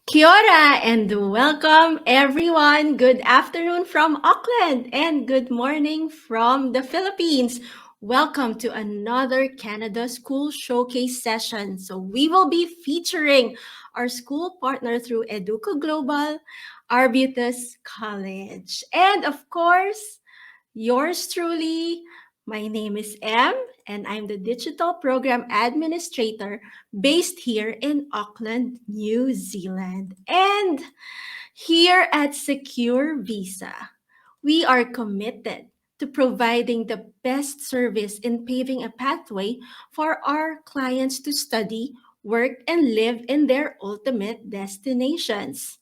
Kia ora and welcome everyone. Good afternoon from Auckland and good morning from the Philippines. Welcome to another Canada School Showcase session. So we will be featuring our school partner through EduCo Global, Arbutus College. And of course, yours truly, my name is Em, and I'm the Digital Program Administrator based here in Auckland, New Zealand. And here at Secure Visa, we are committed to providing the best service in paving a pathway for our clients to study, work, and live in their ultimate destinations.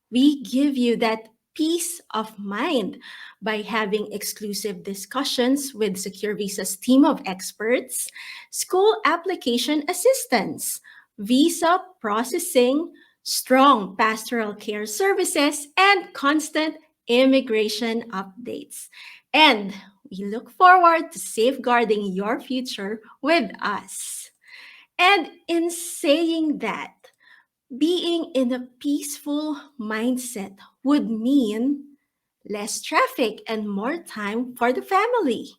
We give you that peace of mind by having exclusive discussions with Secure Visa's team of experts, school application assistance, visa processing, strong pastoral care services, and constant immigration updates. And we look forward to safeguarding your future with us. And in saying that, being in a peaceful mindset would mean less traffic and more time for the family,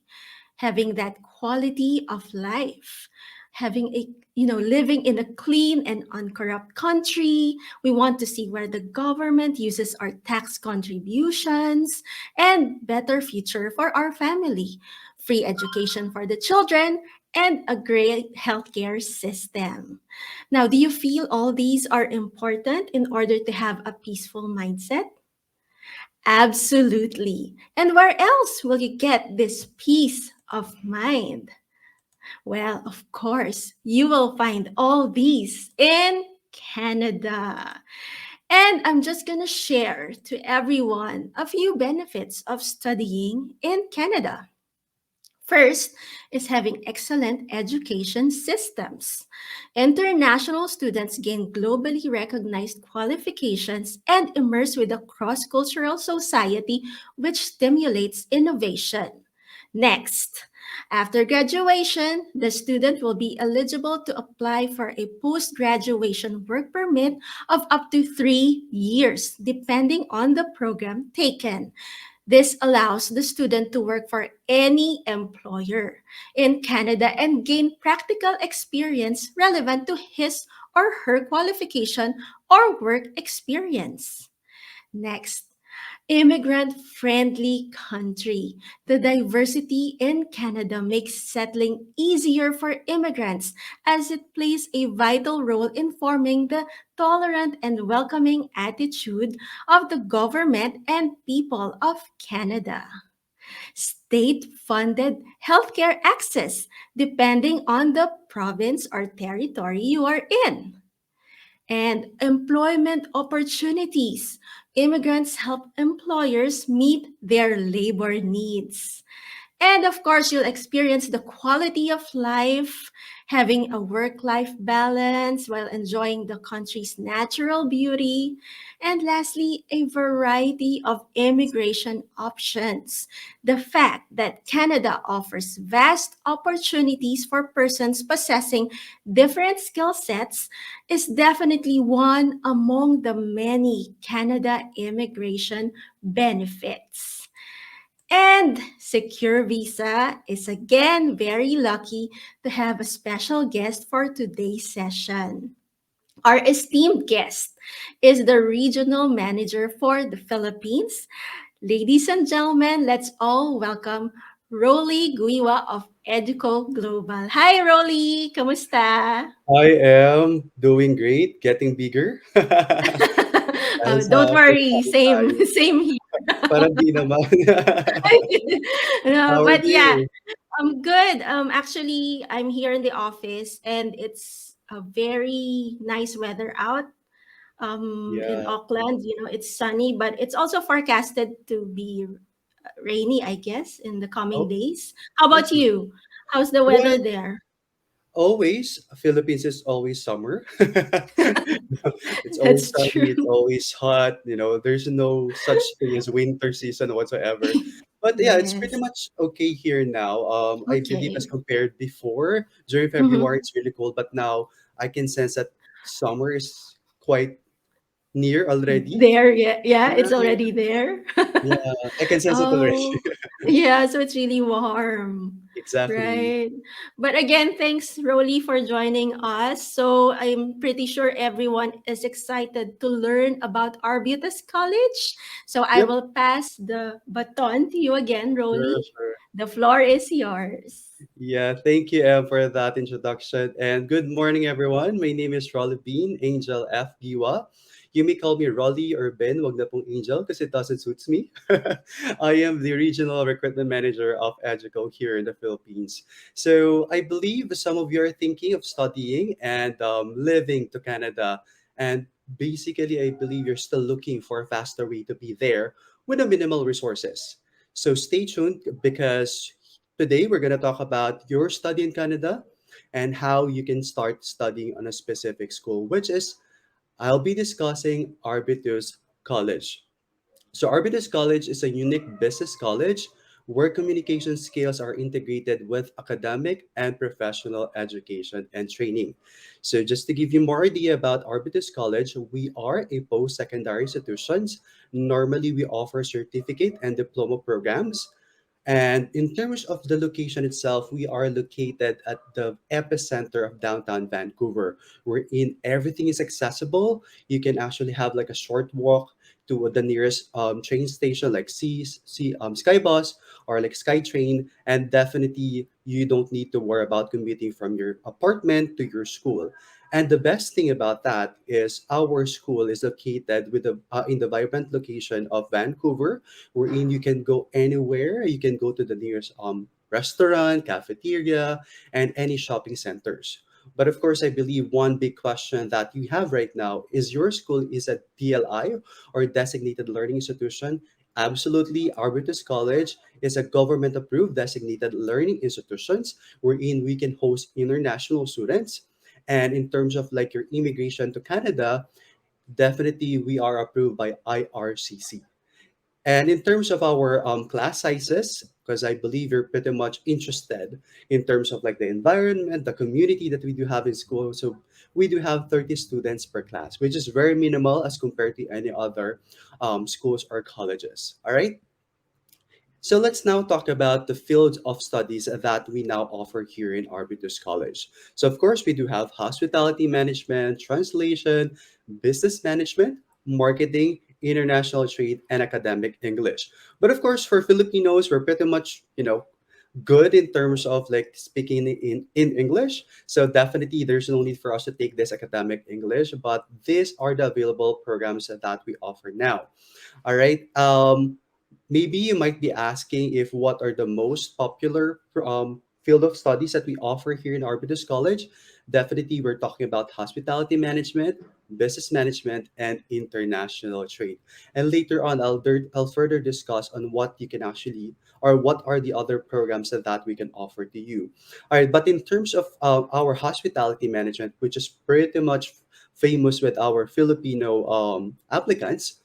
having that quality of life, having a living in a clean and uncorrupt country. We want to see where the government uses our tax contributions and better future for our family, free education for the children, and a great healthcare system. Now, do you feel all these are important in order to have a peaceful mindset? Absolutely. And where else will you get this peace of mind? Well, of course, you will find all these in Canada. And I'm just going to share to everyone a few benefits of studying in Canada. First is having excellent education systems. International students gain globally recognized qualifications and immerse with a cross-cultural society which stimulates innovation. Next, after graduation, the student will be eligible to apply for a post-graduation work permit of up to 3 years, depending on the program taken. This allows the student to work for any employer in Canada and gain practical experience relevant to his or her qualification or work experience. Next, immigrant-friendly country. The diversity in Canada makes settling easier for immigrants as it plays a vital role in forming the tolerant and welcoming attitude of the government and people of Canada. State-funded healthcare access depending on the province or territory you are in. And employment opportunities. Immigrants help employers meet their labor needs. And of course, you'll experience the quality of life, having a work life balance while enjoying the country's natural beauty. And lastly, a variety of immigration options. The fact that Canada offers vast opportunities for persons possessing different skill sets is definitely one among the many Canada immigration benefits. And Secure Visa is again very lucky to have a special guest for today's session. Our esteemed guest is the regional manager for the Philippines. Ladies and gentlemen, let's all welcome Rolliebin Guiwa of EduCo Global. Hi, Rolly! Kamusta? I am doing great, getting bigger. As Don't worry, full-time same tayo. same here. Parang di naman. No, How are but yeah, you? I'm good. Actually, I'm here in the office and it's a very nice weather out. In Yeah, Auckland, it's sunny, but it's also forecasted to be rainy, I guess, in the coming oh, days. How I about see. you? How's the weather Well, there? always, Philippines is always summer. It's always That's sunny, it's true. always hot, there's no such thing as winter season whatsoever. But yeah, it's pretty Yes. much okay here now. I believe as Okay. compared before, during February, Mhm. it's really cold, but now I can sense that summer is quite near already. There, yeah, yeah, Yeah, it's already there. yeah, I can sense it already. Oh, yeah, so it's really warm, Exactly. right? But again, thanks, Rolly, for joining us. So I'm pretty sure everyone is excited to learn about Arbutus College. So I Yep. will pass the baton to you again, Rolly. Sure, sure. The floor is yours. Yeah, thank you, Em, for that introduction. And good morning, everyone. My name is Rolliebin Angel F. Guiwa. You may call me Rolly or Ben, wag na pong Angel because it doesn't suits me. I am the regional recruitment manager of EduCo here in the Philippines. So I believe some of you are thinking of studying and living to Canada. And basically, I believe you're still looking for a faster way to be there with a minimal resources. So stay tuned because today, we're going to talk about your study in Canada and how you can start studying on a specific school, which is I'll be discussing Arbutus College. So, Arbutus College is a unique business college where communication skills are integrated with academic and professional education and training. So, just to give you more idea about Arbutus College, we are a post secondary institution. Normally, we offer certificate and diploma programs, and in terms of the location itself, we are located at the epicenter of downtown Vancouver, wherein everything is accessible. You can actually have like a short walk to the nearest train station, like Skybus or like SkyTrain, and definitely you don't need to worry about commuting from your apartment to your school. And the best thing about that is our school is located in the vibrant location of Vancouver, wherein you can go anywhere. You can go to the nearest restaurant, cafeteria, and any shopping centers. But of course, I believe one big question that you have right now is your school is a DLI or designated learning institution. Absolutely, Arbutus College is a government approved designated learning institutions wherein we can host international students. And in terms of like your immigration to Canada, definitely we are approved by IRCC. And in terms of our class sizes, because I believe you're pretty much interested in terms of like the environment, the community that we do have in school. So we do have 30 students per class, which is very minimal as compared to any other schools or colleges. All right. So let's now talk about the fields of studies that we now offer here in Arbutus College. So of course, we do have hospitality management, translation, business management, marketing, international trade, and academic English. But of course, for Filipinos, we're pretty much, good in terms of like speaking in English. So definitely there's no need for us to take this academic English, but these are the available programs that we offer now. All right. Maybe you might be asking if what are the most popular field of studies that we offer here in Arbutus College. Definitely, we're talking about hospitality management, business management, and international trade. And later on, I'll further discuss on what you can actually or what are the other programs that we can offer to you. All right, but in terms of our hospitality management, which is pretty much famous with our Filipino applicants,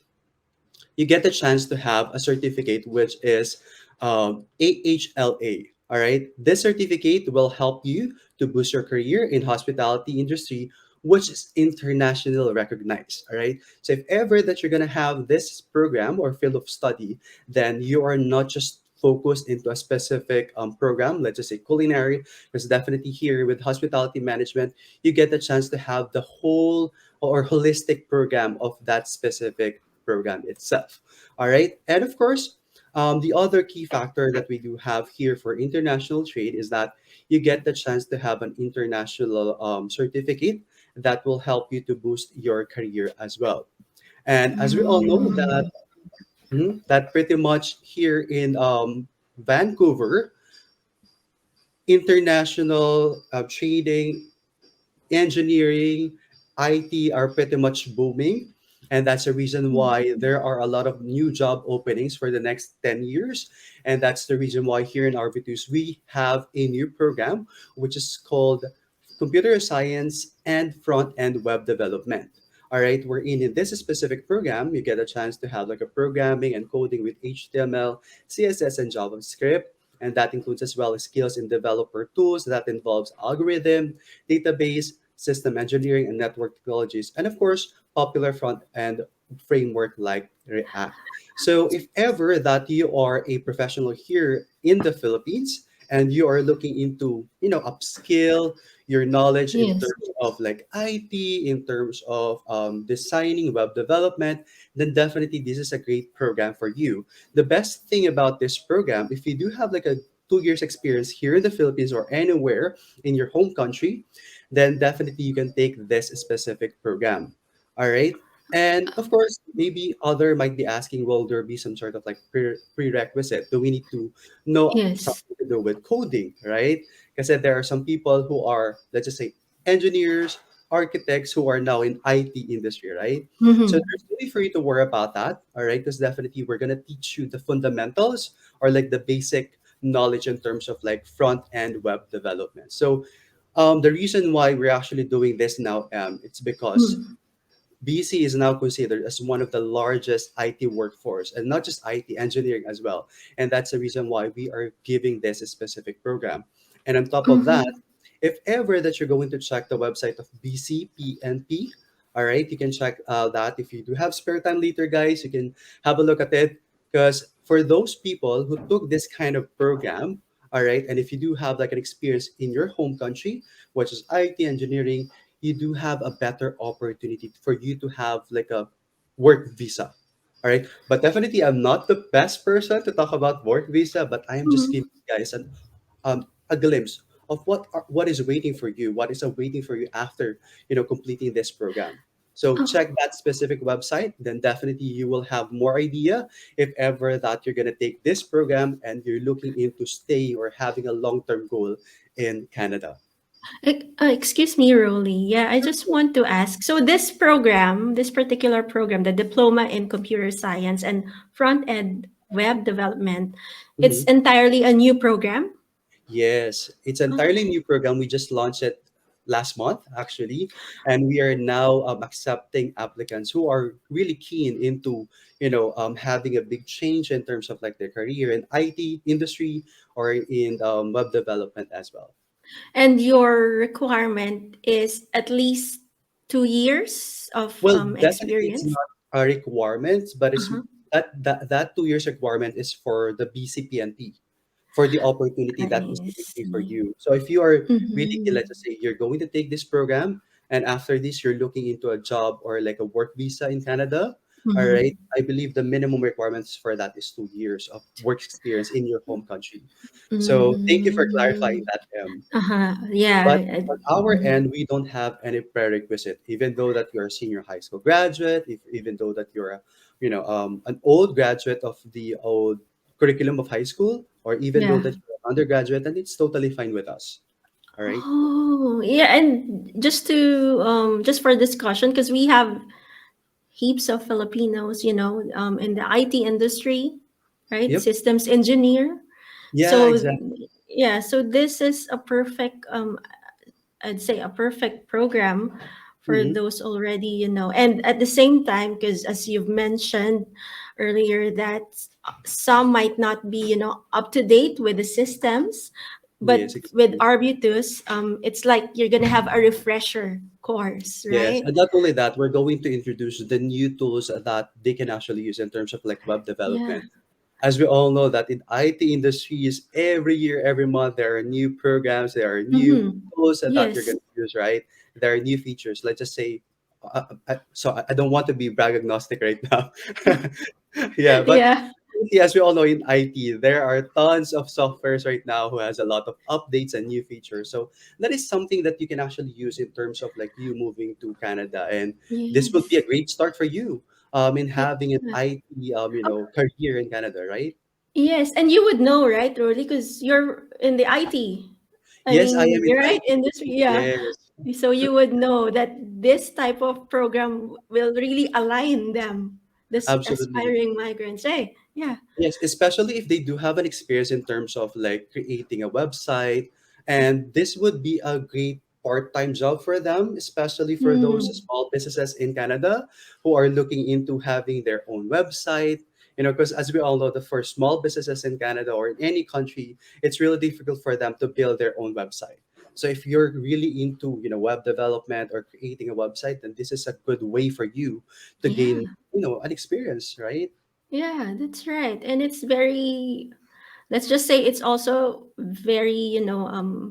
you get the chance to have a certificate which is AHLA. All right, this certificate will help you to boost your career in hospitality industry, which is internationally recognized. All right, so if ever that you're gonna have this program or field of study, then you are not just focused into a specific program, let's just say culinary, because definitely here with hospitality management, you get the chance to have the whole or holistic program of that specific program itself. All right. And of course, the other key factor that we do have here for international trade is that you get the chance to have an international certificate that will help you to boost your career as well. And as we all know that that pretty much here in Vancouver, international trading, engineering, IT are pretty much booming. And that's the reason why there are a lot of new job openings for the next 10 years. And that's the reason why here in Arbutus, we have a new program, which is called Computer Science and Front End Web Development. All right, we're in this specific program, you get a chance to have like a programming and coding with HTML, CSS, and JavaScript. And that includes as well as skills in developer tools that involves algorithm, database, system engineering, and network technologies, and of course, popular front end framework like React. So, if ever that you are a professional here in the Philippines and you are looking into, upskill your knowledge in Yes. terms of like IT, in terms of designing web development, then definitely this is a great program for you. The best thing about this program, if you do have like a 2 years experience here in the Philippines or anywhere in your home country, then definitely you can take this specific program. All right. And of course, maybe other might be asking, will there be some sort of like prerequisite? Do we need to know Yes. something to do with coding, right? Because there are some people who are, let's just say, engineers, architects who are now in IT industry, right? So Mm-hmm. there's no need for you to worry about that, all right? Because definitely we're gonna teach you the fundamentals or like the basic knowledge in terms of like front end web development. So the reason why we're actually doing this now, it's because Mm-hmm. BC is now considered as one of the largest IT workforce, and not just IT, engineering as well. And that's the reason why we are giving this a specific program. And on top of that, Mm-hmm. if ever that you're going to check the website of BCPNP, all right, you can check that. If you do have spare time later, guys, you can have a look at it. Because for those people who took this kind of program, all right, and if you do have like an experience in your home country, which is IT engineering, you do have a better opportunity for you to have like a work visa. All right. But definitely, I'm not the best person to talk about work visa, but I am just Mm-hmm. giving you guys a glimpse of what is waiting for you, what is waiting for you after completing this program. So Oh, check that specific website, then definitely you will have more idea if ever that you're gonna take this program and you're looking into staying or having a long-term goal in Canada. excuse me, Rolly. Yeah, I just want to ask. So this program, this particular program, the Diploma in Computer Science and Front End Web Development, it's Mhm. entirely a new program. Yes, it's an Oh, entirely new program. We just launched it last month, actually, and we are now accepting applicants who are really keen into, having a big change in terms of like their career in IT industry or in web development as well. and your requirement is at least 2 years of Well, definitely it's experience. not a requirement, but it's Uh-huh. that 2 years requirement is for the BCPNP, for the opportunity that is I waiting for see. you. So if you are really, Mm-hmm. let's just say you're going to take this program, and after this you're looking into a job or like a work visa in Canada, all right, Mm-hmm. I believe the minimum requirements for that is 2 years of work experience in your home country. So thank you for clarifying Mm-hmm. that, Uh-huh. Yeah. but on our Mhm. end, we don't have any prerequisite. Even though that you're a senior high school graduate, if even though that you're an old graduate of the old curriculum of high school, or even though Yeah. that you're an undergraduate, then it's totally fine with us. All right. Oh, yeah. And just for discussion, because we have heaps of Filipinos, in the IT industry, right? Yep. Systems engineer. Yeah. So Exactly. yeah, so this is a perfect I'd say a perfect program for Hmm. those already, and at the same time, because as you've mentioned earlier, that some might not be, up to date with the systems, but Yes. with Exactly. Arbutus, it's like you're gonna have a refresher course, Yes, right? and not only that, we're going to introduce the new tools that they can actually use in terms of like web Yeah. development. As we all know that in IT industries, every year, every month, there are new programs, there are new Mm-hmm. tools that you're Yes. going to use, right? There are new features. Let's just say, I don't want to be brag agnostic right now. Yeah, but Yeah. as we all know in IT, there are tons of softwares right now who has a lot of updates and new features. So that is something that you can actually use in terms of like you moving to Canada, and this will be Yes. a great start for you in Yeah. having an IT career in Canada, right? Yes, and you would know, right, Rolly, because you're in the IT. I Yes, I am mean, in you're right IT. industry, yeah. Yes, So you would know that this type of program will really align them, this absolutely. aspiring migrants. Hey, yeah. Yes, especially if they do have an experience in terms of like creating a website. And this would be a great part-time job for them, especially for those Mm, small businesses in Canada who are looking into having their own website. Because as we all know, for small businesses in Canada or in any country, it's really difficult for them to build their own website. So if you're really into, web development or creating a website, then this is a good way for you to gain, Yeah. an experience, right? Yeah, that's right. And it's very, let's just say it's also very,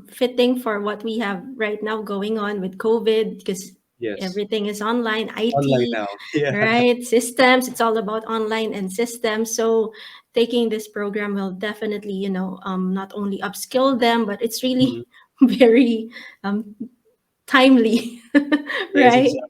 fitting for what we have right now going on with COVID, because Yes. everything is online, Online IT, now. Yeah. right? Systems, it's all about online and systems. So taking this program will definitely, not only upskill them, but it's Mhm. really very timely, Yes, right? exactly.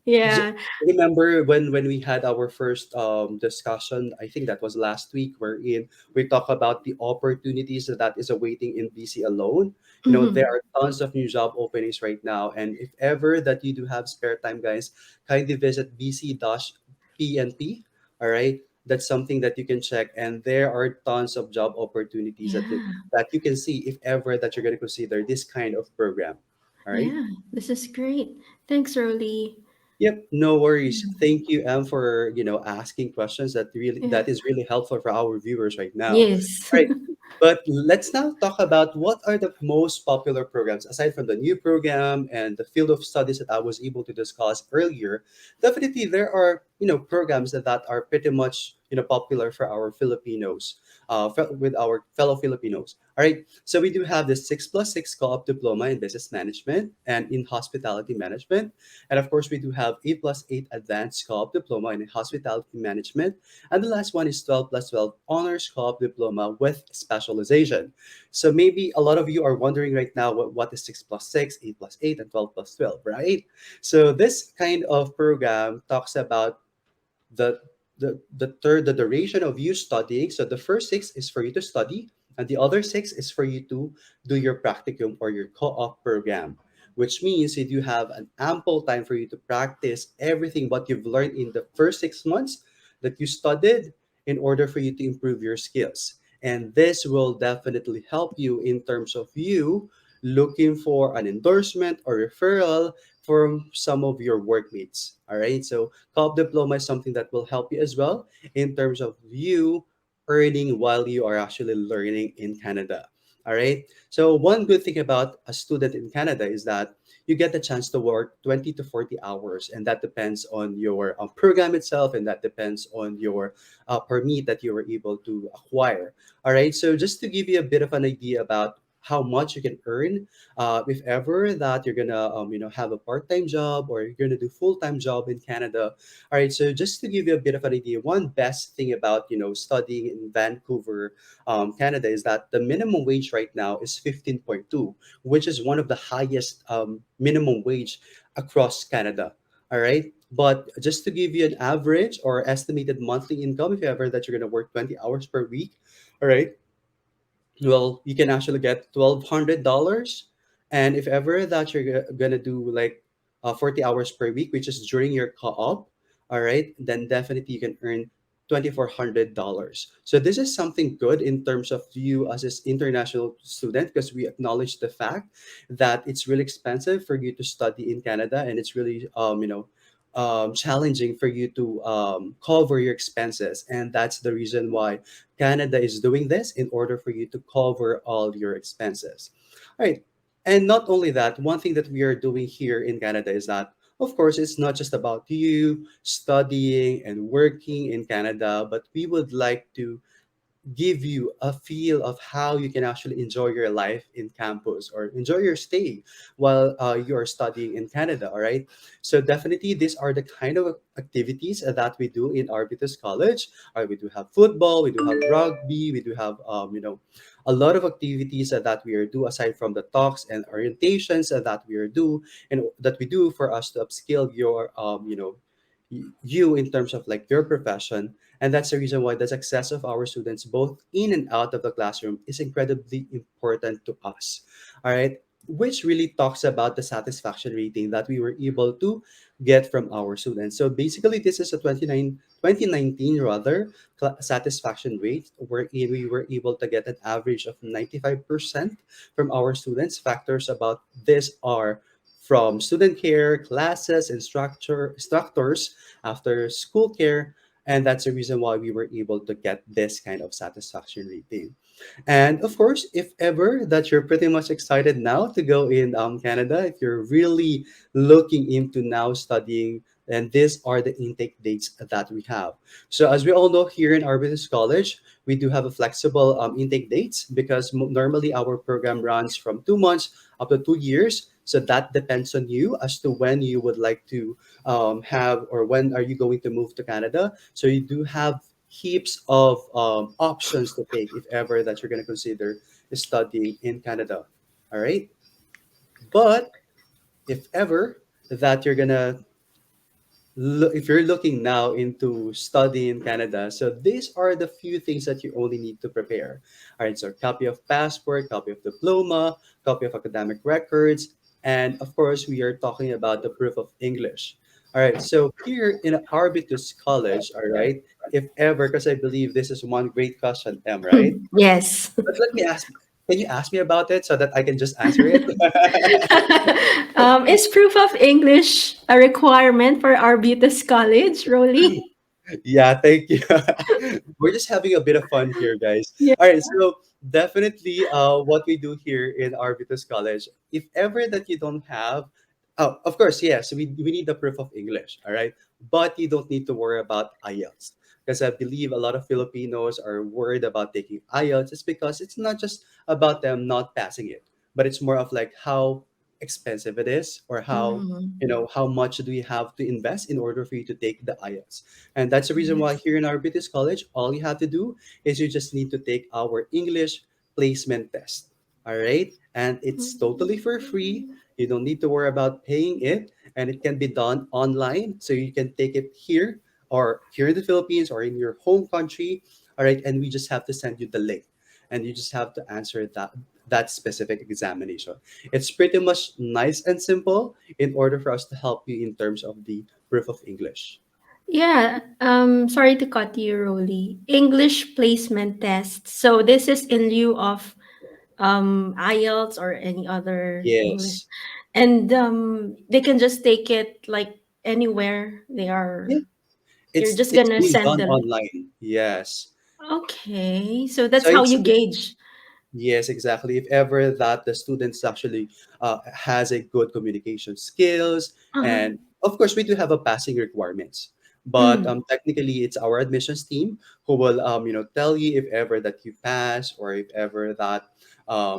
J- Yeah. Remember when we had our first discussion? I think that was last week, wherein we talk about the opportunities that is awaiting in BC alone. There Mhm. are tons of new job openings right now, and if ever that you do have spare time, guys, kindly visit BC-PNP. All right, that's something that you can check, and there are tons of job opportunities Yeah. that you can see if ever that you're going to consider this kind of program. All right. Yeah. This is great. Thanks, Rolly. Yep, no worries. Yeah. Thank you, Em, for asking questions Yeah. that is really helpful for our viewers right now. Yes. Right. But let's now talk about what are the most popular programs aside from the new program and the field of studies that I was able to discuss earlier. Definitely there are, programs that are pretty much, popular for our Filipinos, with our fellow Filipinos. All right. So we do have the 6+6 co-op diploma in business management and in hospitality management. And of course, we do have 8+8 advanced co-op diploma in hospitality management. And the last one is 12+12 honors co-op diploma with specialization. So maybe a lot of you are wondering right now what is 6+6, 8+8, and 12+12, right? So this kind of program talks about the the duration of you studying. So the first six is for you to study, and the other six is for you to do your practicum or your co-op program, which means that you have an ample time for you to practice everything what you've learned in the first 6 months that you studied in order for you to improve your skills. And this will definitely help you in terms of you looking for an endorsement or referral from some of your workmates. All right. So co-op diploma is something that will help you as well in terms of you earning while you are actually learning in Canada. All right. So one good thing about a student in Canada is that you get the chance to work 20 to 40 hours, and that depends on your program itself, and that depends on your permit that you were able to acquire. All right. So just to give you a bit of an idea about how much you can earn, if ever that you're gonna have a part-time job or you're gonna do full-time job in Canada. All right, so just to give you a bit of an idea, one best thing about studying in Vancouver, Canada, is that the minimum wage right now is 15.2, which is one of the highest minimum wage across Canada. All right, but just to give you an average or estimated monthly income, if ever that you're gonna work 20 hours per week, all right, well, you can actually get $1,200. And if ever that you're gonna do like 40 hours per week, which is during your co-op, all right, then definitely you can earn $2,400. So this is something good in terms of you as an international student, because we acknowledge the fact that it's really expensive for you to study in Canada, and it's really challenging for you to cover your expenses, and that's the reason why Canada is doing this in order for you to cover all your expenses. All right. And not only that, one thing that we are doing here in Canada is that, of course, it's not just about you studying and working in Canada, but we would like to give you a feel of how you can actually enjoy your life in campus or enjoy your stay while you are studying in Canada. All right. So definitely these are the kind of activities that we do in Arbutus College. All right, we do have football, we do have rugby, we do have a lot of activities that we are do aside from the talks and orientations that we are do and that we do for us to upskill your you in terms of like your profession. And that's the reason why the success of our students, both in and out of the classroom, is incredibly important to us. All right. Which really talks about the satisfaction rating that we were able to get from our students. So basically, this is a 2019 rather satisfaction rate wherein we were able to get an average of 95% from our students. Factors about this are from student care, classes, instructors, after school care, and that's the reason why we were able to get this kind of satisfaction rating. And of course, if ever that you're pretty much excited now to go in Canada, if you're really looking into now studying, then these are the intake dates that we have. So as we all know, here in Arbutus College, we do have a flexible intake dates because normally our program runs from 2 months up to 2 years. So that depends on you as to when you would like to have, or when are you going to move to Canada. So you do have heaps of options to take if ever that you're going to consider studying in Canada. All right. But if ever that you're going to if you're looking now into study in Canada, so these are the few things that you only need to prepare. All right, so copy of passport, copy of diploma, copy of academic records, and of course, we are talking about the proof of English. All right, so here in Arbutus College, all right, if ever, because I believe this is one great question, M, right? Yes. But let me ask, can you ask me about it so that I can just answer it? Is proof of English a requirement for Arbutus College, Rolly? Yeah, thank you. We're just having a bit of fun here, guys. Yeah. All right, so definitely what we do here in Arbutus College, if ever that you don't have, oh, of course, yes, we need the proof of English, all right? But you don't need to worry about IELTS. Because I believe a lot of Filipinos are worried about taking IELTS. It's because it's not just about them not passing it, but it's more of like how expensive it is, or how, Mhm. how much do you have to invest in order for you to take the IELTS. And that's the reason why Yes. here in our British College, all you have to do is you just need to take our English placement test. All right. And it's totally for free. You don't need to worry about paying it. And it can be done online. So you can take it here, or here in the Philippines, or in your home country. All right. And we just have to send you the link. And you just have to answer that specific examination. It's pretty much nice and simple in order for us to help you in terms of the proof of English. Yeah. Sorry to cut you, Rolly. English placement test. So this is in lieu of IELTS or any other English, Yes. and they can just take it like anywhere they Yeah. are. You're It's just it's gonna being send done them. online. Yes. Okay, so So that's how it's you gauge. yes, exactly. If ever that the students actually has a good communication skills, Uh-huh. and of course we do have a passing requirements, but Mm. technically it's our admissions team who will tell you if ever that you pass, or if ever that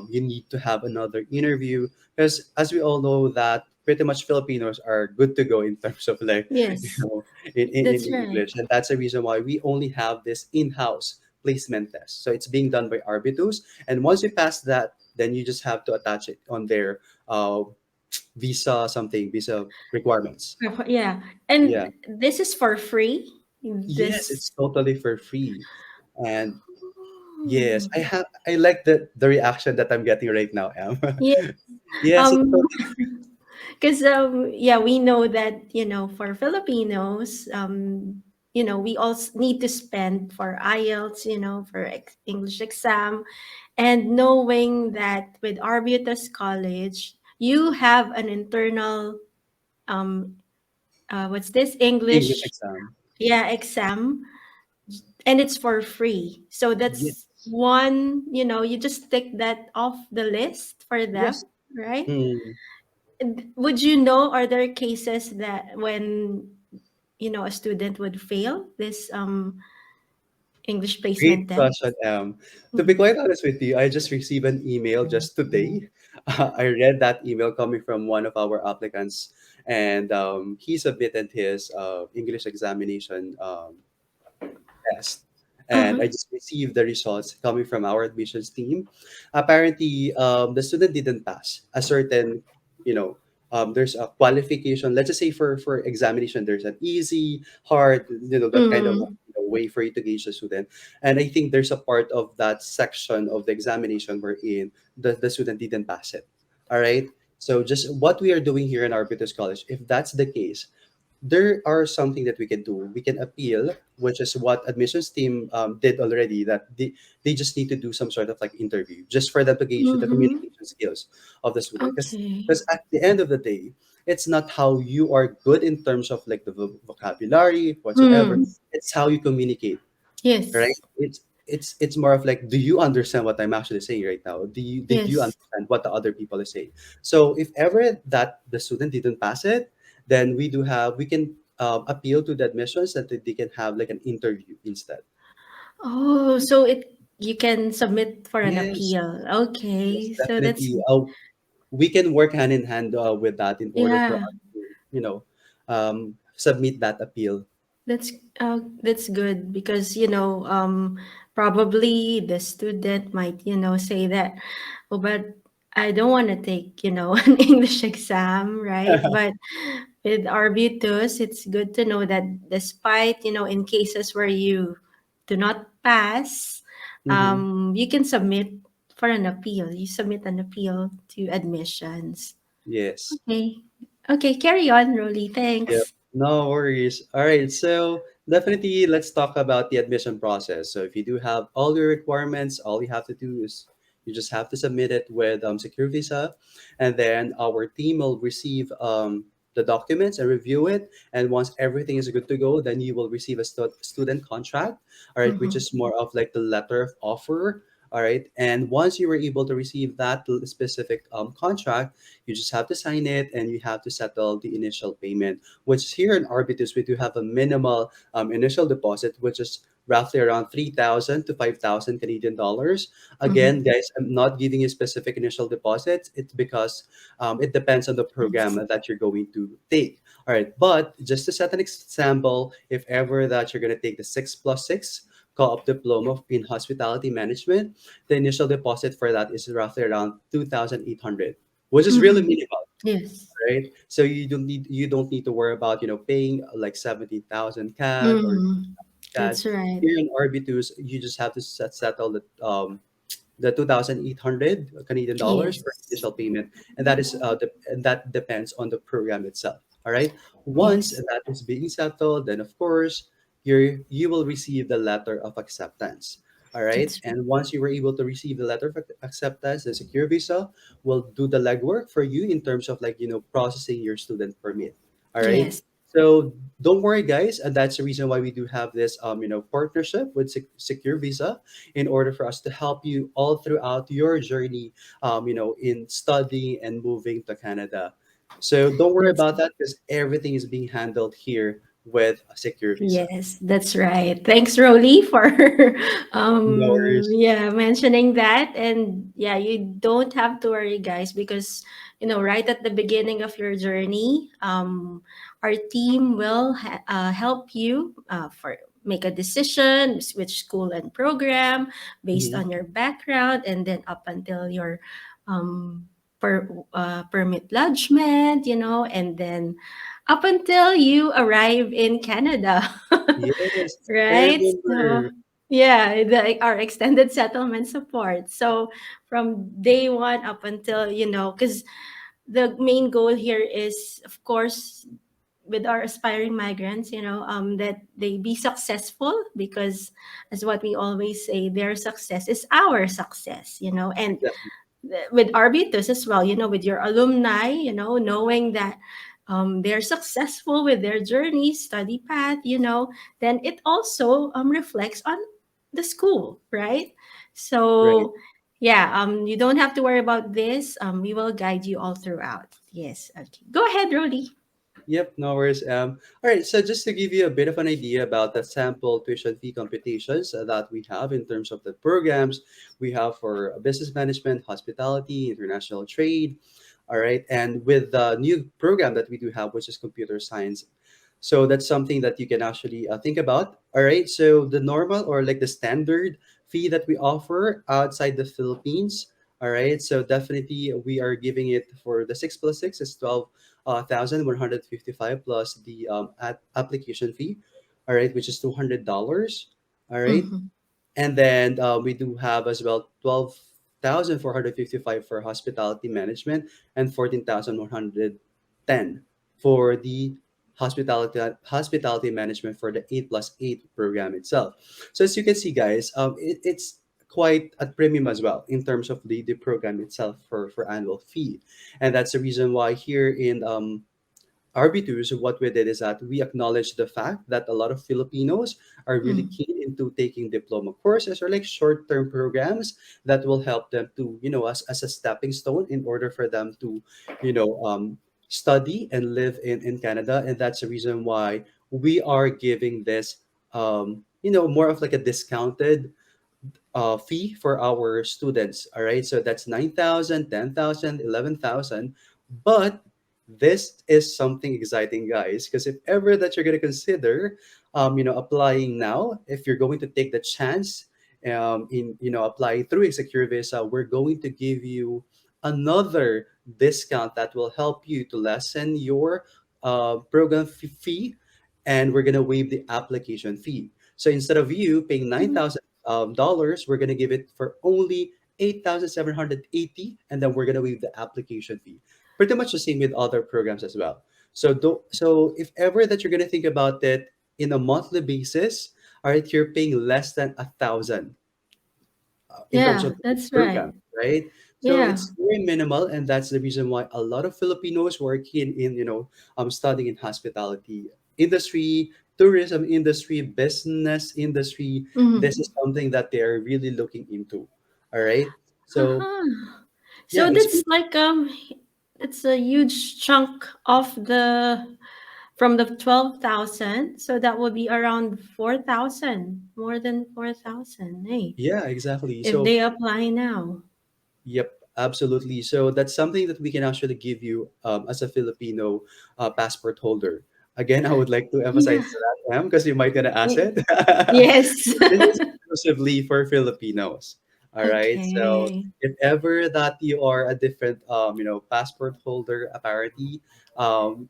you need to have another interview, because as we all know that pretty much Filipinos are good to go in terms of like Yes, in that's right. English, and that's the reason why we only have this in-house placement test. So it's being done by Arbutus, and once you pass that, then you just have to attach it on their uh, visa requirements. Yeah, and Yeah. this is for free. Yes, This. it's totally for free. And yes, Oh. I like the reaction that I'm getting right now, Em. Yeah. Yes, it's Um. totally free. Because yeah, we know that for Filipinos, we also need to spend for IELTS, for English exam, and knowing that with Arbutus College, you have an internal um what's this English English, exam. yeah, exam, and it's for free. So that's Yes. one, you just tick that off the list for them, Yes. right? Hmm. And would you know, are there cases that when a student would fail this English Great placement test? question, To be Mhm. quite honest with you, I just received an email just today. I read that email coming from one of our applicants, and he submitted his English examination test, and Uh-huh. I just received the results coming from our admissions team. Apparently, the student didn't pass a certain, you know, there's a qualification. Let's just say for examination, there's an easy, hard, that kind of Mm. way for you to gauge the student. And I think there's a part of that section of the examination wherein the student didn't pass it. All right. So just what we are doing here in our British College, if that's the case, there are something that we can do. We can appeal, which is what admissions team did already. That they just need to do some sort of like interview just for them to gauge the Mm-hmm. communication skills of the student. Okay. Because at the end of the day, it's not how you are good in terms of like the vocabulary whatsoever. Mm. It's how you communicate, right? Yes. it's more of like, do you understand what I'm actually saying right now? Did you Yes. understand what the other people are saying? So if ever that the student didn't pass it, then we can appeal to the admissions that they can have like an interview instead. Oh, so you can submit for an Yes, appeal. yes, Okay. So that's definitely. We can work hand in hand with that in order for yeah. us to, submit that appeal. That's good because probably the student might say that, oh, but I don't want to take an English exam, right? But with Arbutus, it's good to know that despite in cases where you do not pass, Hmm. you can submit for an appeal. You submit an appeal to admissions. Yes. Okay, okay, carry on, Rolly. Yep. Thanks. No worries. All right. So definitely let's talk about the admission process. So if you do have all your requirements, all you have to do is you just have to submit it with Secure Visa, and then our team will receive the documents and review it. And once everything is good to go, then you will receive a student contract. All right, which Mm-hmm. is more of like the letter of offer. All right, and once you were able to receive that specific contract, you just have to sign it and you have to settle the initial payment, which here in Arbitus, we do have a minimal initial deposit, which is roughly around 3,000 to 5,000 Canadian dollars. Again, Mm-hmm. guys, I'm not giving you specific initial deposits. It's because it depends on the program Yes. that you're going to take. All right. But just to set an example, if ever that you're going to take the 6+6 co-op diploma in hospitality management, the initial deposit for that is roughly around 2,800, which is really Mm-hmm. minimal, Yes. right? So you don't need to worry about paying like 70,000 CAD or Mm-hmm. CAD. That's right. Here in RB2s, you just have to settle the 2,800 Canadian dollars for Yes. initial payment, and that depends on the program itself. All right. Once Yes. that is being settled, then of course you will receive the letter of acceptance. All right. That's right. And once you were able to receive the letter of acceptance, the secure visa will do the legwork for you in terms of like processing your student permit. All right. Yes. So don't worry, guys, and that's the reason why we do have this partnership with Secure Visa in order for us to help you all throughout your journey, in studying and moving to Canada. So don't worry That's about that because everything is being handled here with a secure visa. Yes, that's right. Thanks, Rolly, for No worries. mentioning that. And yeah, you don't have to worry, guys, because right at the beginning of your journey, our team will help you for make a decision, switch school and program based Mhm. on your background, and then up until your um, permit lodgement, and then up until you arrive in Canada. Yes, I Right? So, remember. yeah, our extended settlement support. So, from day one up until, because the main goal here is, of course, with our aspiring migrants, that they be successful because, as what we always say, their success is our success, and with Arbutus as well, with your alumni, knowing that they're successful with their journey, study path, then it also reflects on the school, right? Right. So, yeah, you don't have to worry about this. We will guide you all throughout. Yes. Okay. Go ahead, Rolly. Yep, no worries. All right, so just to give you a bit of an idea about the sample tuition fee computations that we have in terms of the programs we have for business management, hospitality, international trade. All right, and with the new program that we do have, which is computer science, so that's something that you can actually think about. All right. So the normal or like the standard fee that we offer outside the Philippines. All right. So definitely we are giving it for the 6+6 is 12,155 plus the application fee. All right, which is $200. All right, Mm-hmm. and then we do have as well 12,455 for hospitality management and 14,110 for the hospitality management for the 8+8 program itself. So as you can see, guys, it's quite a premium as well in terms of the program itself for annual fee, and that's the reason why here in Arbutus, what we did is that we acknowledged the fact that a lot of Filipinos are really Mm. keen into taking diploma courses or like short-term programs that will help them to, as a stepping stone in order for them to, you know, um, study and live in Canada. And that's the reason why we are giving this, more of like a discounted fee for our students. All right. So that's 9,000, 10,000, 11,000. But this is something exciting, guys, because if ever that you're going to consider, applying now, if you're going to take the chance applying through a secure visa, we're going to give you another discount that will help you to lessen your program fee, and we're going to waive the application fee. So instead of you paying $9,000, we're gonna give it for only 8,780, and then we're gonna waive the application fee. Pretty much the same with other programs as well. So if ever that you're gonna think about it in a monthly basis, all right, you're paying less than 1,000 in terms Yeah, of the that's right. program, right? So Yeah. it's very minimal, and that's the reason why a lot of Filipinos work in studying in hospitality industry, tourism industry, business industry. This Mm. is something that they are really looking into. All right. So Uh-huh. yeah, So it's that's like it's a huge chunk of the from the 12,000. So that would be around 4,000, more than 4,000. Hey, yeah, exactly. if So they apply now. yep, absolutely. So that's something that we can actually give you as a Filipino passport holder. Again, I would like to Yeah. emphasize that, because you might gonna ask Y- it. Yes. This is exclusively for Filipinos. All right. So Okay. if ever that you are a different, passport holder, apparently, um,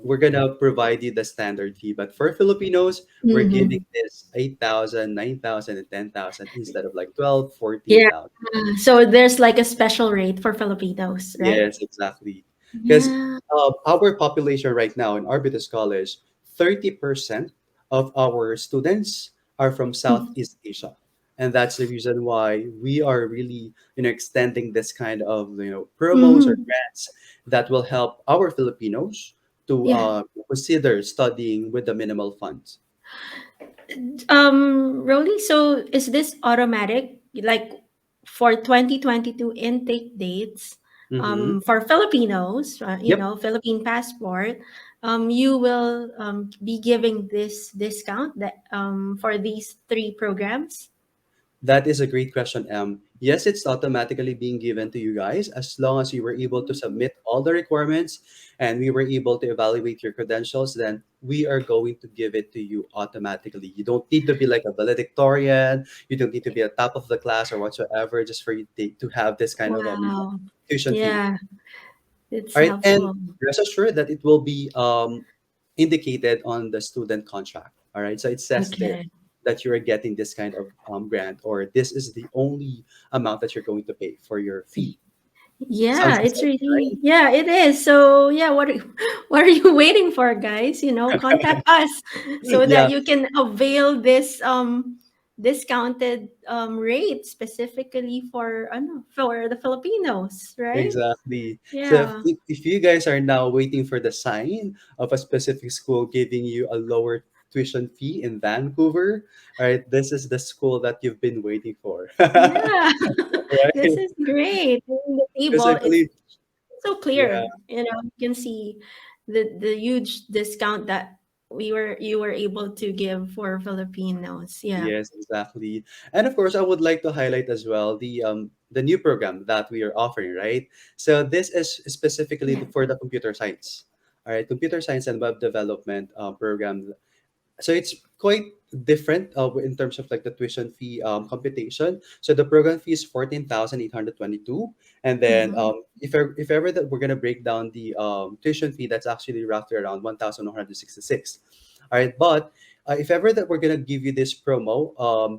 we're gonna provide you the standard fee. But for Filipinos, we're giving Mm-hmm. this 8,000, 9,000, and 10,000 instead of like 12, fourteen Yeah. thousand. So there's like a special rate for Filipinos, right? Yes, exactly. Because Yeah. our population right now in Arbutus College, 30% of our students are from Mm. Southeast Asia. And that's the reason why we are really, extending this kind of, promos or Mm-hmm. grants that will help our Filipinos to Yeah. consider studying with the minimal funds. Rolly, so is this automatic? Like for 2022 intake dates, Mm-hmm. for Filipinos, Yep. Philippine passport, you will be giving this discount that for these three programs? That is a great question, Em. Yes, it's automatically being given to you guys as long as you were able to submit all the requirements and we were able to evaluate your credentials, then we are going to give it to you automatically. You don't need to be like a valedictorian, you don't need to be a top of the class or whatsoever just for you to have this kind of Wow. tuition fee. Yeah, it's All right, and helpful. rest assured that it will be indicated on the student contract. All right, so it says there Okay. that you are getting this kind of grant, or this is the only amount that you're going to pay for your fee. Sounds Yeah, it's exciting, really right? yeah, it is. So yeah, what are you waiting for, guys? Contact us so that Yeah, you can avail this discounted rate specifically for for the Filipinos, right? exactly. So Yeah. if you guys are now waiting for the sign of a specific school giving you a lower tuition fee in Vancouver, all right, this is the school that you've been waiting for, Yeah. This right? is great. In the Because table, I it's believe, so yeah. clear. You can see the huge discount that you were able to give for Filipinos. Yeah. Yes, exactly. And of course, I would like to highlight as well the new program that we are offering, right? So this is specifically Yeah. for the computer science. All right, computer science and web development program. So it's quite different in terms of like the tuition fee computation. So the program fee is 14,822, and then Mhm. if ever that we're gonna break down the tuition fee, that's actually roughly around 1,166. All right, but if ever that we're gonna give you this promo,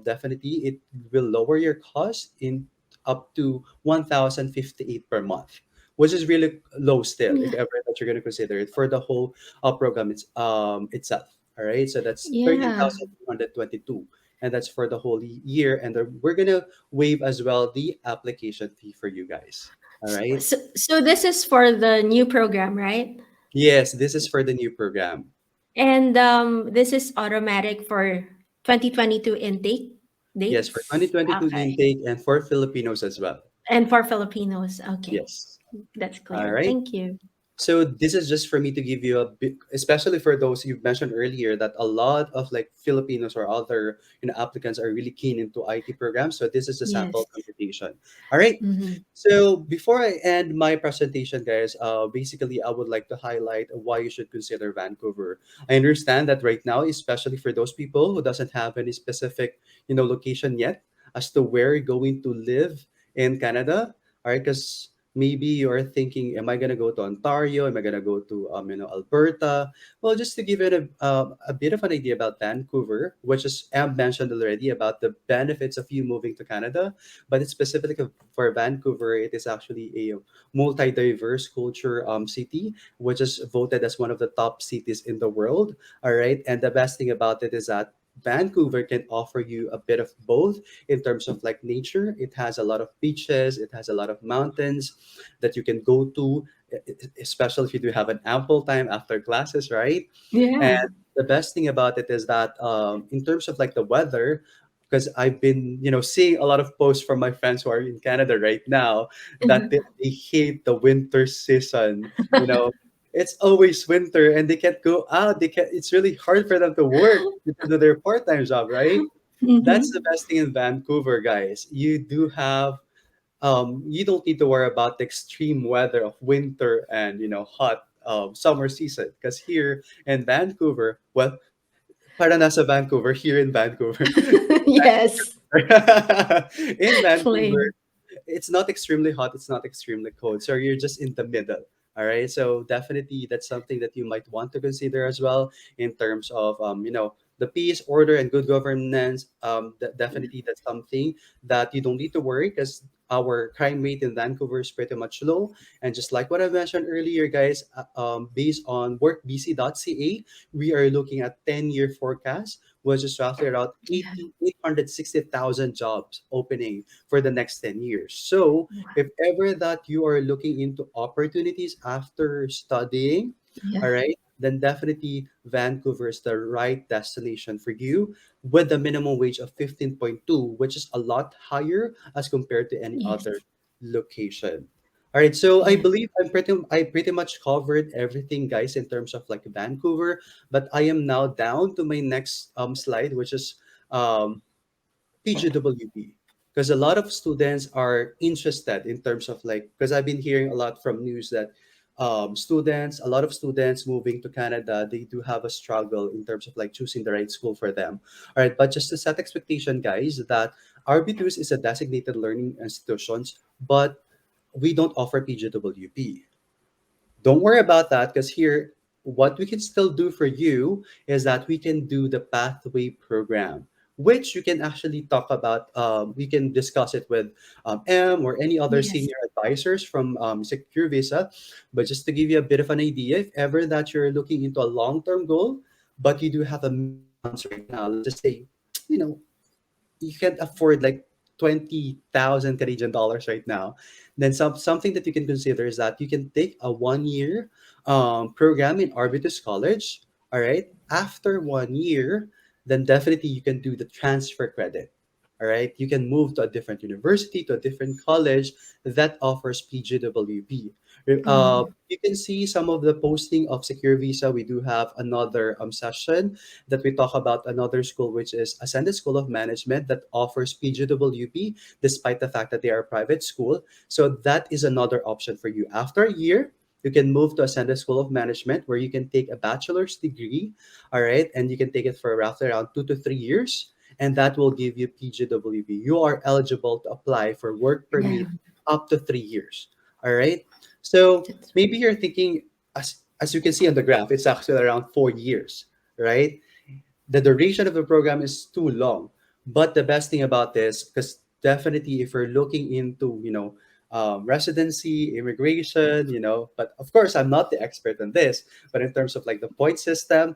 definitely it will lower your cost in up to 1,058 per month, which is really low still. If Yeah. ever that you're gonna consider it for the whole program itself. All right, so that's Yeah. 13,222, and that's for the whole year. And we're gonna waive as well the application fee for you guys. All right. So this is for the new program, right? Yes, this is for the new program. And this is automatic for 2022 intake Yes, for dates. 2022 Okay. intake and for Filipinos as well. And for Filipinos. Okay. Yes. That's All clear. right. Thank you. So this is just for me to give you a bit, especially for those you mentioned earlier that a lot of like Filipinos or other applicants are really keen into IT programs. So this is a Yes. sample computation. All right. Mm-hmm. So before I end my presentation, guys, basically I would like to highlight why you should consider Vancouver. I understand that right now, especially for those people who doesn't have any specific location yet as to where you're going to live in Canada. All right, because maybe you're thinking, am I gonna go to Ontario? Am I gonna go to Alberta? Well, just to give it a bit of an idea about Vancouver, which is Am mentioned already about the benefits of you moving to Canada, but it's specifically for Vancouver. It is actually a multi-diverse culture city, which is voted as one of the top cities in the world. All right, and the best thing about it is that Vancouver can offer you a bit of both in terms of like nature. It has a lot of beaches, it has a lot of mountains that you can go to, especially if you do have an ample time after classes, right? And Yeah. the best thing about it is that in terms of like the weather, because I've been, seeing a lot of posts from my friends who are in Canada right now that they hate the winter season. You know, it's always winter and they can't go out. They can't. It's really hard for them to work because of their part-time job, right? That's the Mm-hmm. best thing in Vancouver, guys. You don't need to worry about the extreme weather of winter and hot summer season because here in Vancouver, well, para nasa Vancouver, here in Vancouver, Yes. in Vancouver, Flame. it's not extremely hot, it's not extremely cold, so you're just in the middle. All right, so definitely that's something that you might want to consider as well in terms of the peace, order, and good governance. Definitely that's something that you don't need to worry because our crime rate in Vancouver is pretty much low. And just like what I mentioned earlier, guys, based on workbc.ca, we are looking at 10-year forecast, which is roughly around Yeah. 860,000 jobs opening for the next 10 years. So, if ever that you are looking into opportunities after studying, all Yeah. right, then definitely Vancouver is the right destination for you with the minimum wage of 15.2, which is a lot higher as compared to any Yes. other location. All right, so I Yes. believe I pretty much covered everything, guys, in terms of like Vancouver. But I am now down to my next slide, which is um, PGWP, because a lot of students are interested in terms of like, because I've been hearing a lot from news that a lot of students moving to Canada, they do have a struggle in terms of like choosing the right school for them. All right, but just to set expectation, guys, that Arbutus is a designated learning institutions, but we don't offer PGWP. Don't worry about that because here, what we can still do for you is that we can do the pathway program, which you can actually talk about. We can discuss it with M or any other Yes. senior advisors from Secure Visa. But just to give you a bit of an idea, if ever that you're looking into a long term goal, but you do have a minimal funds right now, let's just say, you know, you can't afford like 20,000 Canadian dollars right now, then something that you can consider is that you can take a 1 year program in Arbutus College. All right. After 1 year, then definitely you can do the transfer credit. All right. You can move to a different university, to a different college that offers PGWP. Mm. You can see some of the posting of Secure Visa. We do have another session that we talk about another school, which is Ascended School of Management, that offers PGWP despite the fact that they are a private school. So that is another option for you. After a year, you can move to Ascended School of Management where you can take a bachelor's degree, all right, and you can take it for roughly around 2 to 3 years, and that will give you PGWP. You are eligible to apply for work Yeah. permit up to 3 years, all right. So That's maybe you're thinking, as you can see on the graph, it's actually around 4 years, right? The duration of the program is too long. But the best thing about this, because definitely if you're looking into, residency, immigration, but of course, I'm not the expert on this, but in terms of like the point system,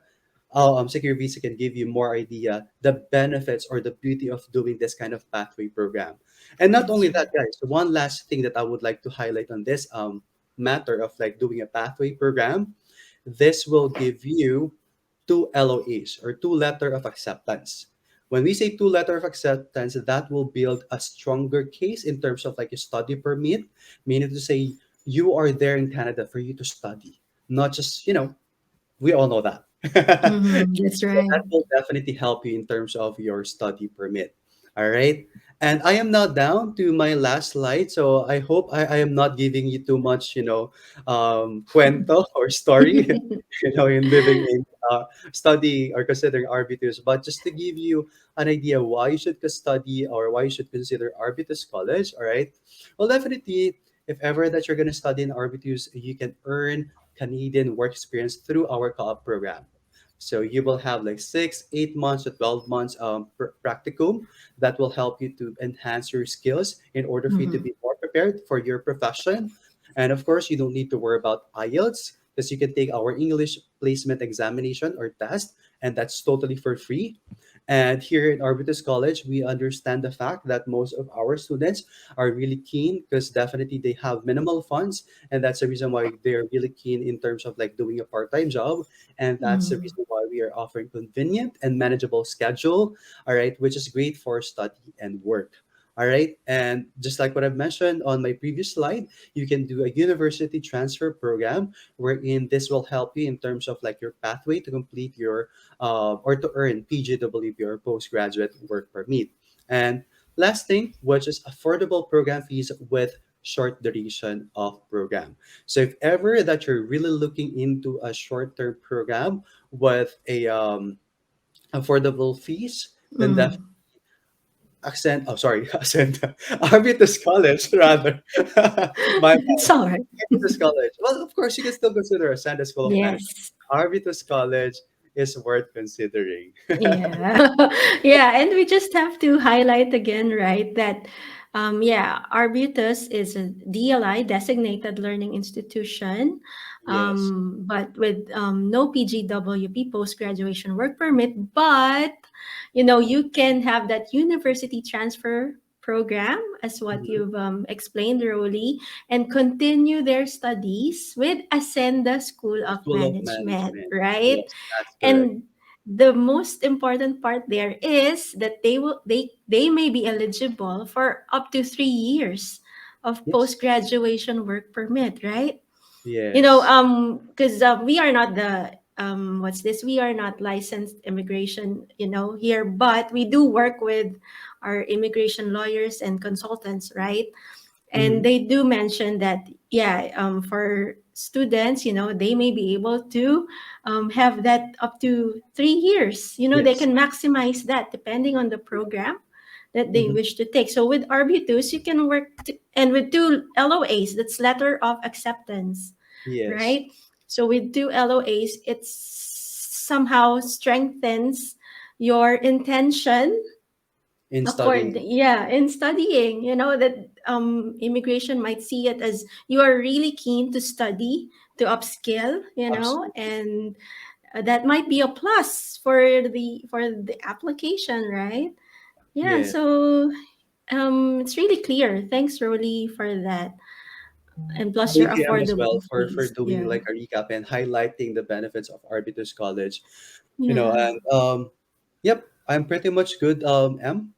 Secure Visa can give you more idea the benefits or the beauty of doing this kind of pathway program. And not only that's that, right. guys, one last thing that I would like to highlight on this matter of like doing a pathway program, this will give you two LOAs, or two letter of acceptance. When we say two letter of acceptance, that will build a stronger case in terms of like a study permit, meaning to say you are there in Canada for you to study, not just, we all know that. That's So right. that will definitely help you in terms of your study permit. All right. And I am now down to my last slide. So I hope I am not giving you too much, cuento or story, in living in studying or considering Arbutus, but just to give you an idea why you should study or why you should consider Arbutus College. All right. Well, definitely, if ever that you're going to study in Arbutus, you can earn Canadian work experience through our co-op program. So you will have like 6, 8 months to 12 months practicum that will help you to enhance your skills in order for you to Mhm. be more prepared for your profession. And of course, you don't need to worry about IELTS because you can take our English placement examination or test, and that's totally for free. And here at Arbutus College, we understand the fact that most of our students are really keen because definitely they have minimal funds, and that's the reason why they're really keen in terms of like doing a part-time job, and that's the Mhm. reason why we are offering convenient and manageable schedule, all right, which is great for study and work. All right, and just like what I've mentioned on my previous slide, you can do a university transfer program wherein this will help you in terms of like your pathway to complete your or to earn PGWP or postgraduate work permit. And last thing, which is affordable program fees with short duration of program. So if ever that you're really looking into a short-term program with a affordable fees, then definitely Mhm. accent. Oh, sorry, accent. Arbutus College, rather. My It's all right. Arbutus College. Well, of course, you can still consider Ascenda School of Management. Yes. Arbutus College is worth considering. Yeah. Yeah, and we just have to highlight again, right, that yeah, Arbutus is a DLI, designated learning institution, Yes. but with no PGWP, post graduation work permit. But you can have that university transfer program, as what Mhm. you've explained, Rolly, and continue their studies with Ascenda School of School of Management, Management. right? Yes, that's correct. And the most important part there is that they may be eligible for up to 3 years of Yes. post graduation work permit, right? Yes. Because we are not the what's this, we are not licensed immigration here, but we do work with our immigration lawyers and consultants, right? And Mm-hmm. they do mention that, yeah, for students, they may be able to have that up to 3 years. They Yes. can maximize that depending on the program that they Mm-hmm. wish to take. So with RB2s, you can work and with two LOAs, that's letter of acceptance, Yes. right? So with two LOAs, it somehow strengthens your intention, In accord, studying. yeah, in studying, that immigration might see it as you are really keen to study, to upskill, Absolutely. and that might be a plus for the application, right? Yeah, Yeah. so it's really clear. Thanks, Rolly, for that. And plus your Thank you, Em, as affordable well, for fees. doing Yeah. like a recap and highlighting the benefits of Arbutus College. Yeah. And yep, I'm pretty much good, Em.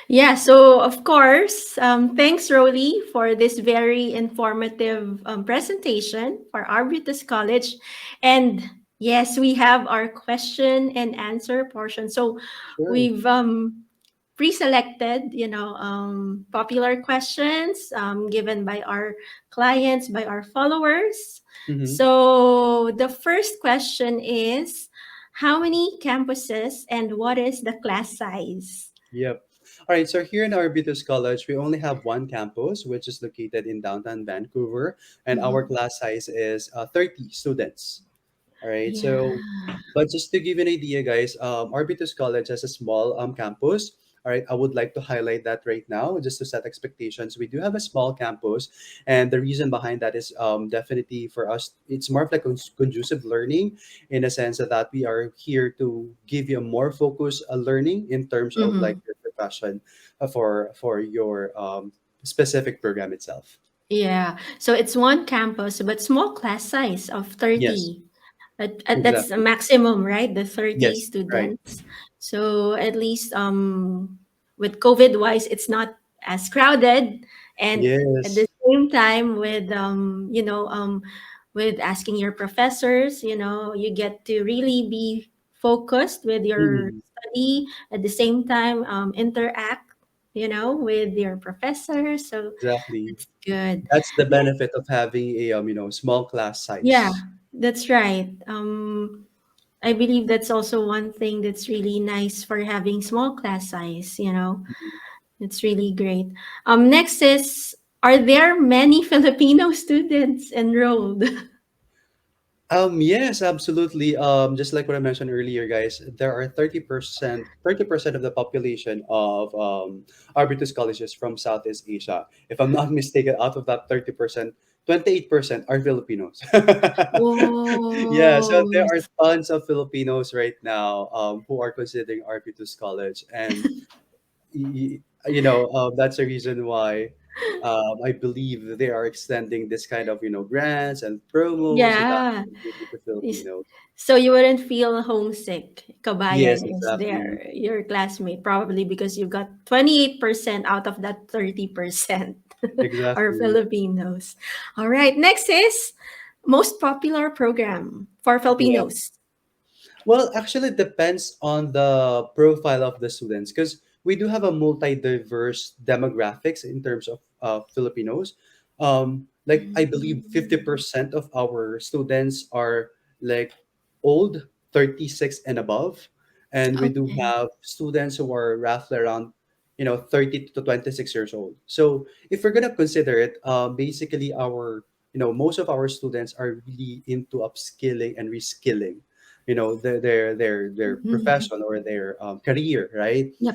Yeah, so of course, thanks, Rolly, for this very informative presentation for Arbutus College. And yes, we have our question and answer portion. So Sure. we've pre-selected, popular questions given by our clients, by our followers. Mm-hmm. So the first question is, how many campuses and what is the class size? Yep. All right. So here in Arbutus College, we only have one campus, which is located in downtown Vancouver, and our Mhm. class size is 30 students. All right. Yeah. So, but just to give you an idea, guys, Arbutus College has a small campus. All right. I would like to highlight that right now, just to set expectations. We do have a small campus, and the reason behind that is definitely for us, it's more of like conducive learning in a sense that we are here to give you a more focused learning in terms of like Mhm. your profession for your specific program itself. Yeah. So it's one campus, but small class size of Yes. 30. That's a Exactly. maximum, right? The 30 Yes. Right. students. So at least with COVID wise, it's not as crowded, and at the Yes. same time with with asking your professors, you get to really be focused with your Mhm. study, at the same time interact, with your professors. So Exactly. that's good. That's the benefit of having a small class Yeah, size. that's right. I believe that's also one thing that's really nice for having small class size. It's really great. Next is, are there many Filipino students enrolled? Yes, absolutely. Just like what I mentioned earlier, guys, there are 30% of the population of Arbutus colleges from Southeast Asia. If I'm not mistaken, out of that 30%, 28% are Filipinos. Yeah, so Oh, there are tons of Filipinos right now who are considering Arbutus College, and that's the reason why I believe they are extending this kind of grants and promos so that yeah. they can give it to Is- Filipinos. So you wouldn't feel homesick. Yes, Kabayan is exactly, there, your classmate, probably because you got 28% out of that 30% are exactly. Filipinos. All right, next is most popular program for Yeah. Filipinos. Well, actually, it depends on the profile of the students because we do have a multi-diverse demographics in terms of Filipinos. Like I believe Mm, 50% of our students are like old, 36 and above, and we do okay. have students who are roughly around 30 to 26 years old. So if we're gonna consider it, basically our most of our students are really into upskilling and reskilling their Mhm. profession or their career, right? Yep.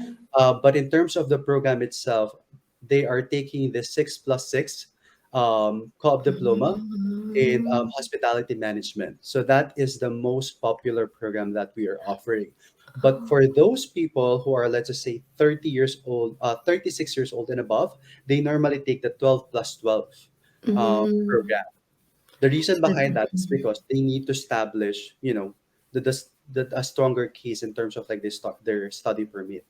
But in terms of the program itself, they are taking the 6+6 co-op diploma in Mm. hospitality management. So that is the most popular program that we are offering. But Oh. for those people who are, let's just say, 30 years old, 36 years old and above, they normally take the 12+12 Mm. program. The reason So, behind that is because they need to establish, a stronger case in terms of like their study permit.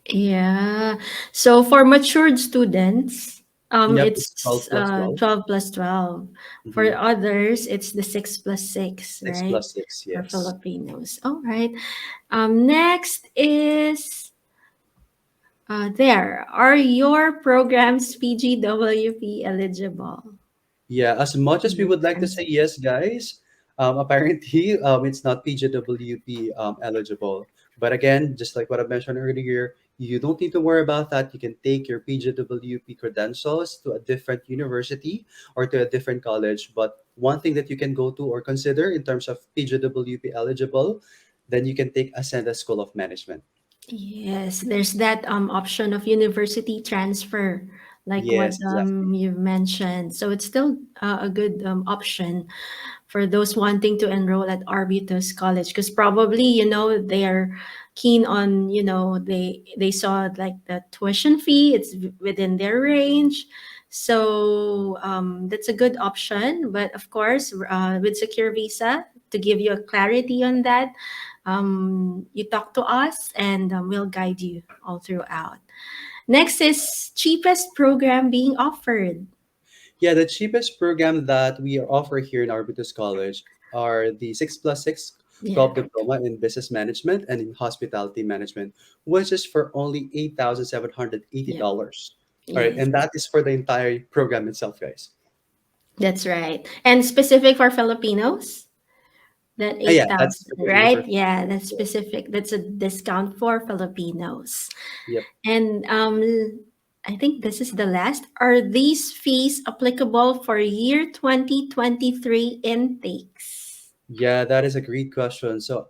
yeah. So for matured students, Yep, it's it's 12 plus 12. 12 plus 12. For Mm-hmm. others, it's the 6 plus 6, 6 right? plus 6, For yes. Filipinos. All right. Next is there. Are your programs PGWP eligible? Yeah, as much as we would like to Yes. say yes, guys, apparently it's not PGWP eligible. But again, just like what I mentioned earlier, you don't need to worry about that. You can take your PGWP credentials to a different university or to a different college. But one thing that you can go to or consider in terms of PGWP eligible, then you can take Ascenda School of Management. Yes, there's that option of university transfer, like what Yes, exactly. you've mentioned. So it's still a good option for those wanting to enroll at Arbutus College, because probably they are keen on, they saw like the tuition fee, it's within their range. So that's a good option. But of course, with Secure Visa, to give you a clarity on that, you talk to us, and we'll guide you all throughout. Next is cheapest program being offered. Yeah, the cheapest program that we offer here in Arbutus College are the 6+6 Yeah. co-op diploma in business management and in hospitality management, which is for only Yep. $8,780. All right, Yes, and that is for the entire program itself, guys. that's right. And specific for Filipinos, that Yeah, 8,000, that's specifically right? for Yeah, that's yes. specific. That's a discount for Filipinos. Yep. And I think this is the last. Are these fees applicable for year 2023 intakes? Yeah, that is a great question. So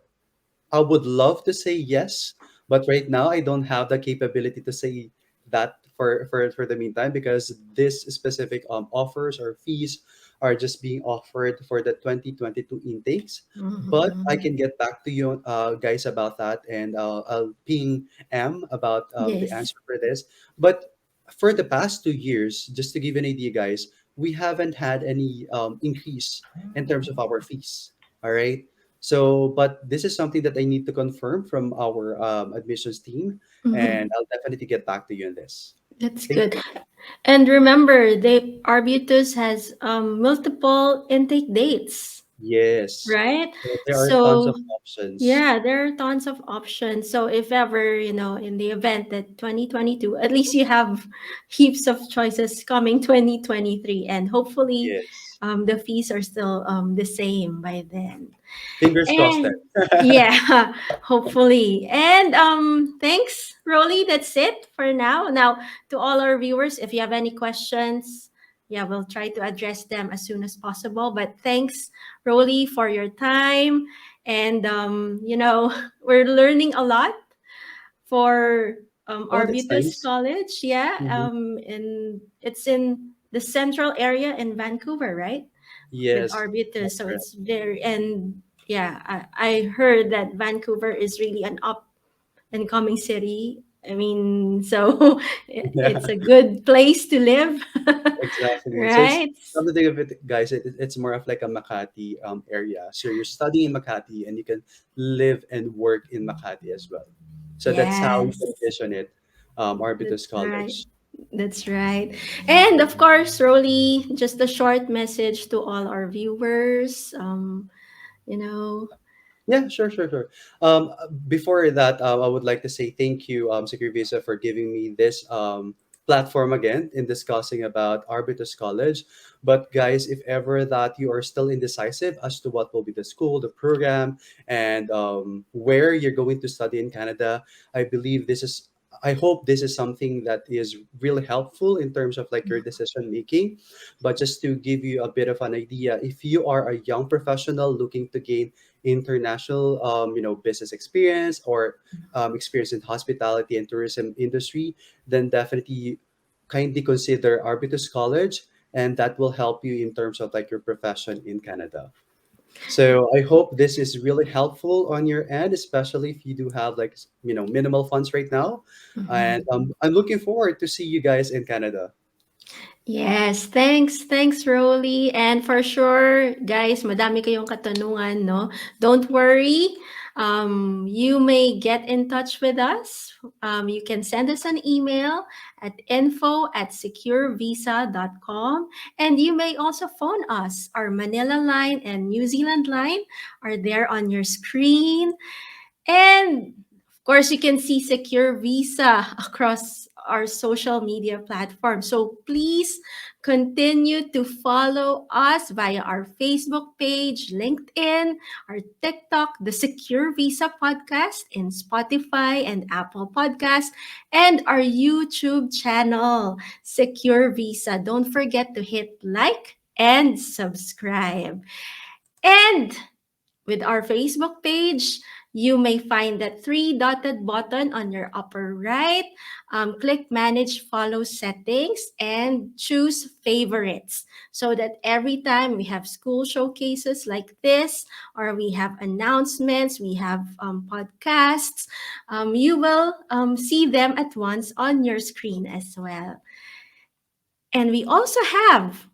I would love to say yes, but right now I don't have the capability to say that for the meantime because this specific offers or fees are just being offered for the 2022 intakes. But I Mhm. can get back to you guys about that, and I'll ping M about the Yes. answer for this. But for the past 2 years, just to give you an idea, guys, we haven't had any increase in terms of our fees. All right. So, but this is something that I need to confirm from our admissions team, Mhm. and I'll definitely get back to you on this. That's Thank good. you. And remember, the Arbutus has multiple intake dates, Yes. right? So there are tons So of options. yeah, there are tons of options. So if ever, in the event that 2022, at least you have heaps of choices coming 2023, and hopefully Yes. the fees are still the same by then. Fingers crossed And there. yeah, hopefully. And thanks, Rolly. That's it for now. Now, to all our viewers, if you have any questions, yeah, we'll try to address them as soon as possible. But thanks, Rolly, for your time. And we're learning a lot for Oh, that's Arbutus nice. College. Yeah, Mhm. and it's in the central area in Vancouver, right? With Yes, Arbutus. that's So correct. it's very, and yeah, I heard that Vancouver is really an up and coming city. I mean, so it's Yeah, a good place to live, exactly. So it's right? come to think of it, guys, it's more of like a Makati area. So you're studying in Makati and you can live and work in Makati as well. So that's how you Yes, can envision it, Arbutus that's right. College. That's right. And of course, Rolly, just a short message to all our viewers. You know, Yeah, sure, sure, sure. Before that, I would like to say thank you, Secure Visa, for giving me this platform again in discussing about Arbutus College. But guys, if ever that you are still indecisive as to what will be the school, the program, and where you're going to study in Canada, I believe this is. I hope this is something that is really helpful in terms of like your decision making. But just to give you a bit of an idea, if you are a young professional looking to gain international business experience or experience in hospitality and tourism industry, then definitely kindly consider Arbutus College, and that will help you in terms of like your profession in Canada. So I hope this is really helpful on your end, especially if you do have like minimal funds right now, and mhm. I'm looking forward to see you guys in Canada. Yes, thanks, Rolly. And for sure, guys, madami kayong katanungan, no? Don't worry. You may get in touch with us. You can send us an email at info@securevisa.com. And you may also phone us. Our Manila line and New Zealand line are there on your screen. And of course, you can see Secure Visa across our social media platforms. So please continue to follow us via our Facebook page, LinkedIn, our TikTok, the Secure Visa podcast in Spotify and Apple Podcasts, and our YouTube channel, Secure Visa. Don't forget to hit like and subscribe. And with our Facebook page, you may find that three dotted button on your upper right. Click Manage Follow Settings and choose Favorites so that every time we have school showcases like this, or we have announcements, we have podcasts, you will see them at once on your screen as well. And we also have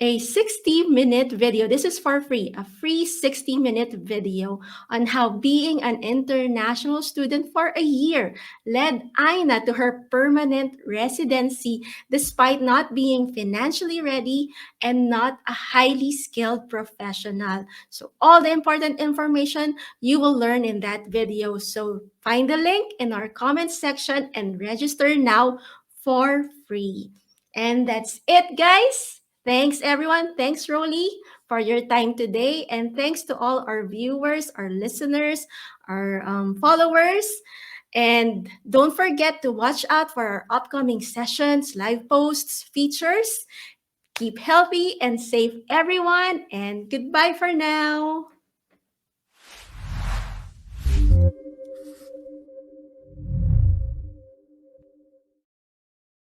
a 60-minute video. This is for free, a free 60-minute video on how being an international student for a year led Aina to her permanent residency despite not being financially ready and not a highly skilled professional. So all the important information you will learn in that video. So find the link in our comments section and register now for free. And that's it, guys. Thanks, everyone. Thanks, Rolly, for your time today. And thanks to all our viewers, our listeners, our followers. And don't forget to watch out for our upcoming sessions, live posts, features. Keep healthy and safe, everyone. And goodbye for now.